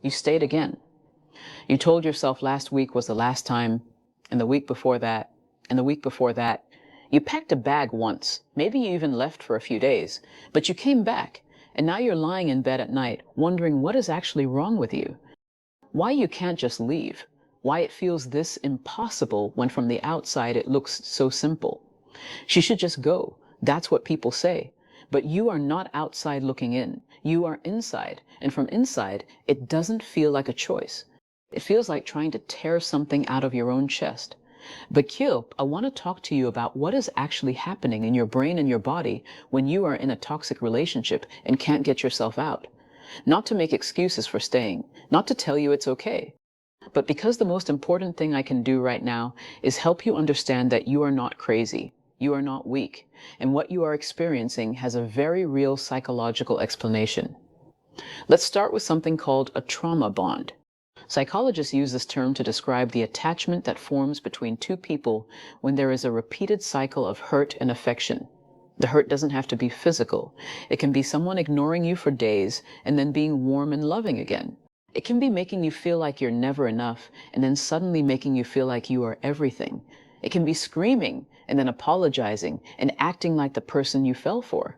You stayed again. You told yourself last week was the last time, and the week before that, and the week before that. You packed a bag once, maybe you even left for a few days, but you came back, and now you're lying in bed at night wondering what is actually wrong with you. Why you can't just leave. Why it feels this impossible when from the outside it looks so simple. She should just go. That's what people say. But you are not outside looking in. You are inside. And from inside, it doesn't feel like a choice. It feels like trying to tear something out of your own chest. But Kyo, I want to talk to you about what is actually happening in your brain and your body when you are in a toxic relationship and can't get yourself out. Not to make excuses for staying, not to tell you it's okay, but because the most important thing I can do right now is help you understand that you are not crazy, you are not weak, and what you are experiencing has a very real psychological explanation. Let's start with something called a trauma bond. Psychologists use this term to describe the attachment that forms between two people when there is a repeated cycle of hurt and affection. The hurt doesn't have to be physical. It can be someone ignoring you for days and then being warm and loving again. It can be making you feel like you're never enough and then suddenly making you feel like you are everything. It can be screaming and then apologizing and acting like the person you fell for.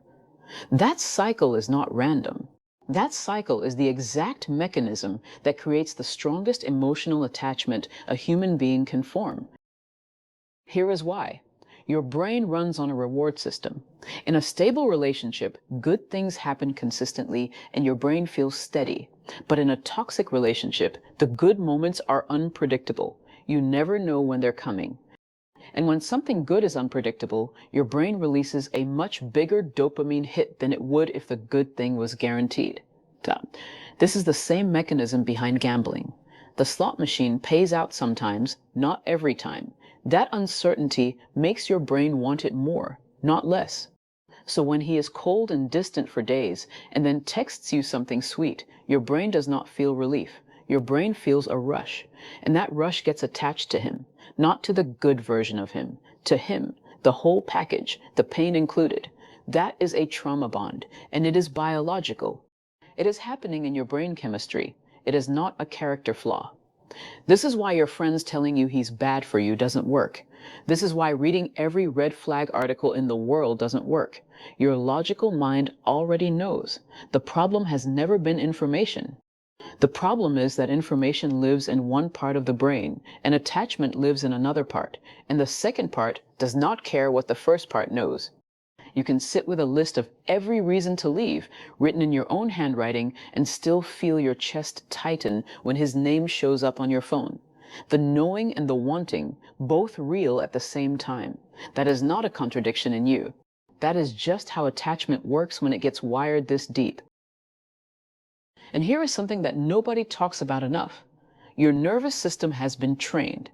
That cycle is not random. That cycle is the exact mechanism that creates the strongest emotional attachment a human being can form. Here is why. Your brain runs on a reward system. In a stable relationship, good things happen consistently and your brain feels steady. But in a toxic relationship, the good moments are unpredictable. You never know when they're coming. And when something good is unpredictable, your brain releases a much bigger dopamine hit than it would if the good thing was guaranteed. This is the same mechanism behind gambling. The slot machine pays out sometimes, not every time. That uncertainty makes your brain want it more, not less. So when he is cold and distant for days and then texts you something sweet, your brain does not feel relief. Your brain feels a rush, and that rush gets attached to him, not to the good version of him, to him, the whole package, the pain included. That is a trauma bond, and it is biological. It is happening in your brain chemistry. It is not a character flaw. This is why your friends telling you he's bad for you doesn't work. This is why reading every red flag article in the world doesn't work. Your logical mind already knows. The problem has never been information. The problem is that information lives in one part of the brain, and attachment lives in another part, and the second part does not care what the first part knows. You can sit with a list of every reason to leave, written in your own handwriting, and still feel your chest tighten when his name shows up on your phone. The knowing and the wanting, both real at the same time. That is not a contradiction in you. That is just how attachment works when it gets wired this deep. And here is something that nobody talks about enough. Your nervous system has been trained.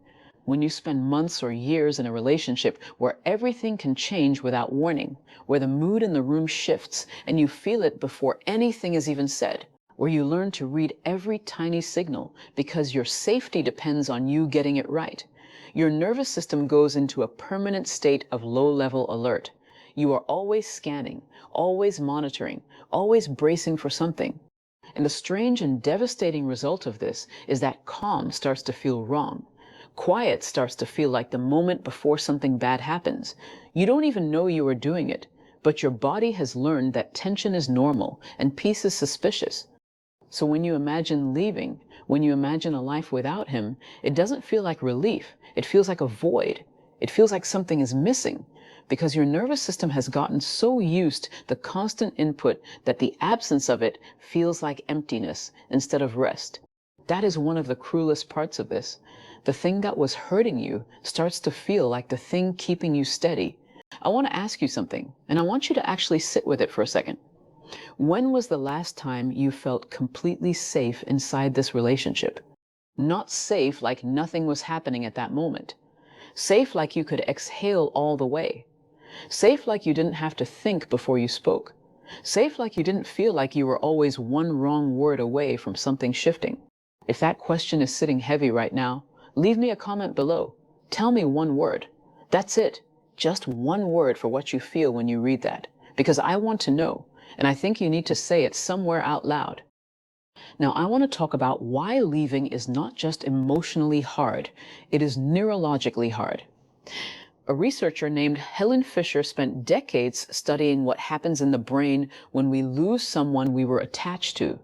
When you spend months or years in a relationship where everything can change without warning, where the mood in the room shifts and you feel it before anything is even said, where you learn to read every tiny signal because your safety depends on you getting it right, your nervous system goes into a permanent state of low-level alert. You are always scanning, always monitoring, always bracing for something. And the strange and devastating result of this is that calm starts to feel wrong. Quiet starts to feel like the moment before something bad happens. You don't even know you are doing it, but your body has learned that tension is normal and peace is suspicious. So when you imagine leaving, when you imagine a life without him, it doesn't feel like relief. It feels like a void. It feels like something is missing, because your nervous system has gotten so used to the constant input that the absence of it feels like emptiness instead of rest. That is one of the cruelest parts of this. The thing that was hurting you starts to feel like the thing keeping you steady. I want to ask you something, and I want you to actually sit with it for a second. When was the last time you felt completely safe inside this relationship? Not safe like nothing was happening at that moment. Safe like you could exhale all the way. Safe like you didn't have to think before you spoke. Safe like you didn't feel like you were always one wrong word away from something shifting. If that question is sitting heavy right now, leave me a comment below. Tell me one word. That's it. Just one word for what you feel when you read that. Because I want to know, and I think you need to say it somewhere out loud. Now, I want to talk about why leaving is not just emotionally hard, it is neurologically hard. A researcher named Helen Fisher spent decades studying what happens in the brain when we lose someone we were attached to.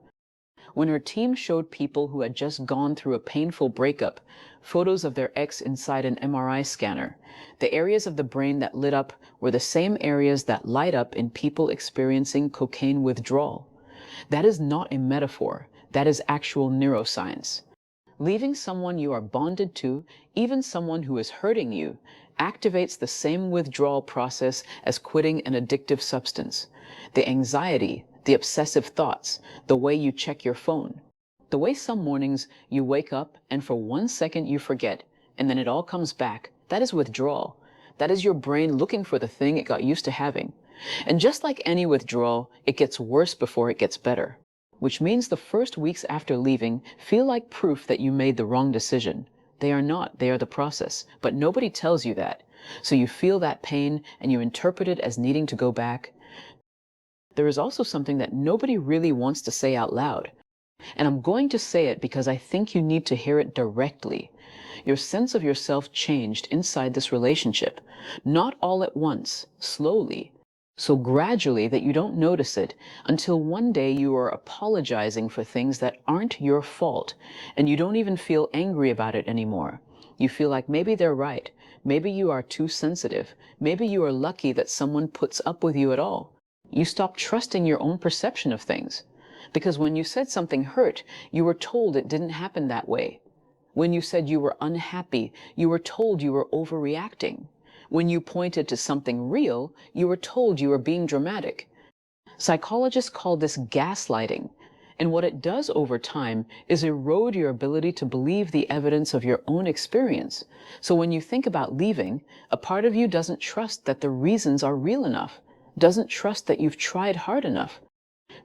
When her team showed people who had just gone through a painful breakup photos of their ex inside an MRI scanner, the areas of the brain that lit up were the same areas that light up in people experiencing cocaine withdrawal. That is not a metaphor. That is actual neuroscience. Leaving someone you are bonded to, even someone who is hurting you, activates the same withdrawal process as quitting an addictive substance. The anxiety, the obsessive thoughts, the way you check your phone. The way some mornings you wake up and for 1 second you forget, and then it all comes back. That is withdrawal. That is your brain looking for the thing it got used to having. And just like any withdrawal, it gets worse before it gets better. Which means the first weeks after leaving feel like proof that you made the wrong decision. They are not, they are the process, but nobody tells you that. So you feel that pain and you interpret it as needing to go back. There is also something that nobody really wants to say out loud. And I'm going to say it because I think you need to hear it directly. Your sense of yourself changed inside this relationship, not all at once, slowly. So gradually that you don't notice it until one day you are apologizing for things that aren't your fault and you don't even feel angry about it anymore. You feel like maybe they're right. Maybe you are too sensitive. Maybe you are lucky that someone puts up with you at all. You stop trusting your own perception of things. Because when you said something hurt, you were told it didn't happen that way. When you said you were unhappy, you were told you were overreacting. When you pointed to something real, you were told you were being dramatic. Psychologists call this gaslighting, and what it does over time is erode your ability to believe the evidence of your own experience. So when you think about leaving, a part of you doesn't trust that the reasons are real enough, doesn't trust that you've tried hard enough.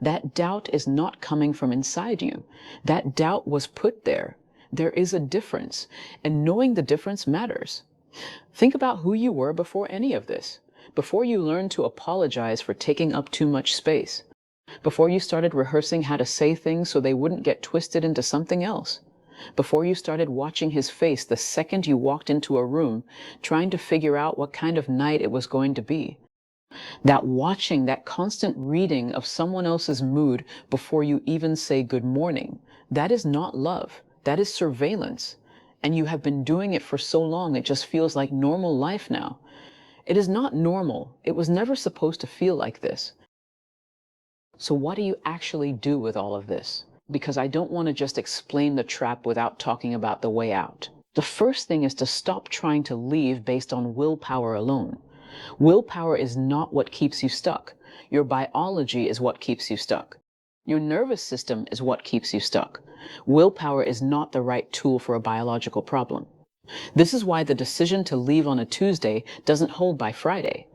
That doubt is not coming from inside you. That doubt was put there. There is a difference, and knowing the difference matters. Think about who you were before any of this, before you learned to apologize for taking up too much space, before you started rehearsing how to say things so they wouldn't get twisted into something else, before you started watching his face the second you walked into a room, trying to figure out what kind of night it was going to be. That watching, that constant reading of someone else's mood before you even say good morning, that is not love. That is surveillance. And you have been doing it for so long, it just feels like normal life now. It is not normal. It was never supposed to feel like this. So what do you actually do with all of this? Because I don't want to just explain the trap without talking about the way out. The first thing is to stop trying to leave based on willpower alone. Willpower is not what keeps you stuck. Your biology is what keeps you stuck. Your nervous system is what keeps you stuck. Willpower is not the right tool for a biological problem. This is why the decision to leave on a Tuesday doesn't hold by Friday.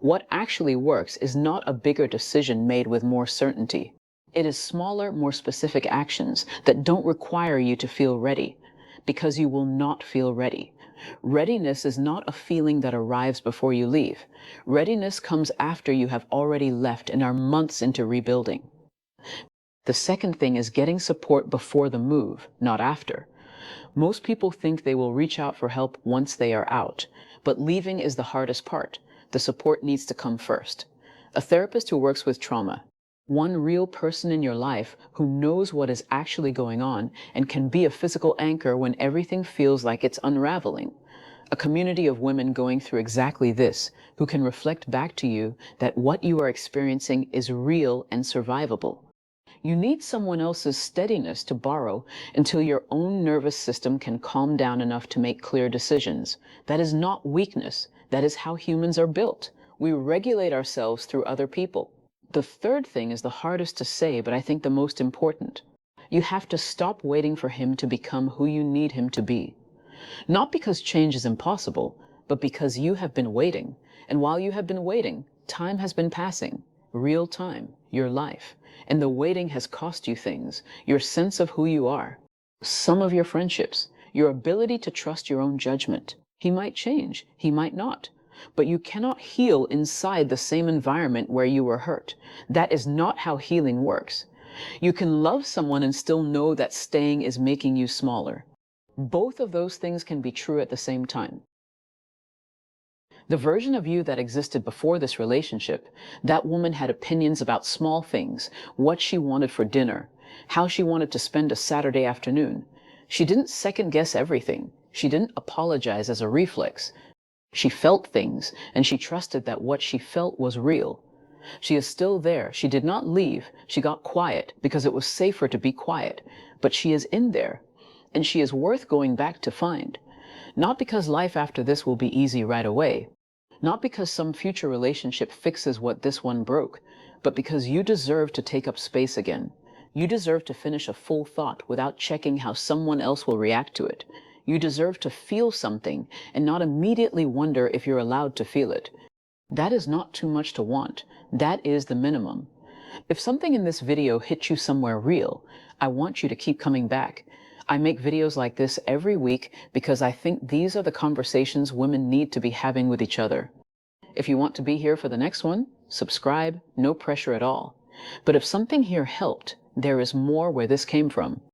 What actually works is not a bigger decision made with more certainty. It is smaller, more specific actions that don't require you to feel ready, because you will not feel ready. Readiness is not a feeling that arrives before you leave. Readiness comes after you have already left and are months into rebuilding. The second thing is getting support before the move, not after. Most people think they will reach out for help once they are out, but leaving is the hardest part. The support needs to come first. A therapist who works with trauma, one real person in your life who knows what is actually going on and can be a physical anchor when everything feels like it's unraveling. A community of women going through exactly this, who can reflect back to you that what you are experiencing is real and survivable. You need someone else's steadiness to borrow until your own nervous system can calm down enough to make clear decisions. That is not weakness. That is how humans are built. We regulate ourselves through other people. The third thing is the hardest to say, but I think the most important. You have to stop waiting for him to become who you need him to be. Not because change is impossible, but because you have been waiting. And while you have been waiting, time has been passing. Real time, your life. And the waiting has cost you things, your sense of who you are, some of your friendships, your ability to trust your own judgment. He might change, he might not. But you cannot heal inside the same environment where you were hurt. That is not how healing works. You can love someone and still know that staying is making you smaller. Both of those things can be true at the same time. The version of you that existed before this relationship, that woman had opinions about small things, what she wanted for dinner, how she wanted to spend a Saturday afternoon. She didn't second guess everything. She didn't apologize as a reflex. She felt things, and she trusted that what she felt was real. She is still there. She did not leave. She got quiet because it was safer to be quiet. But she is in there, and she is worth going back to find. Not because life after this will be easy right away. Not because some future relationship fixes what this one broke, but because you deserve to take up space again. You deserve to finish a full thought without checking how someone else will react to it. You deserve to feel something and not immediately wonder if you're allowed to feel it. That is not too much to want. That is the minimum. If something in this video hit you somewhere real, I want you to keep coming back. I make videos like this every week because I think these are the conversations women need to be having with each other. If you want to be here for the next one, subscribe, no pressure at all. But if something here helped, there is more where this came from.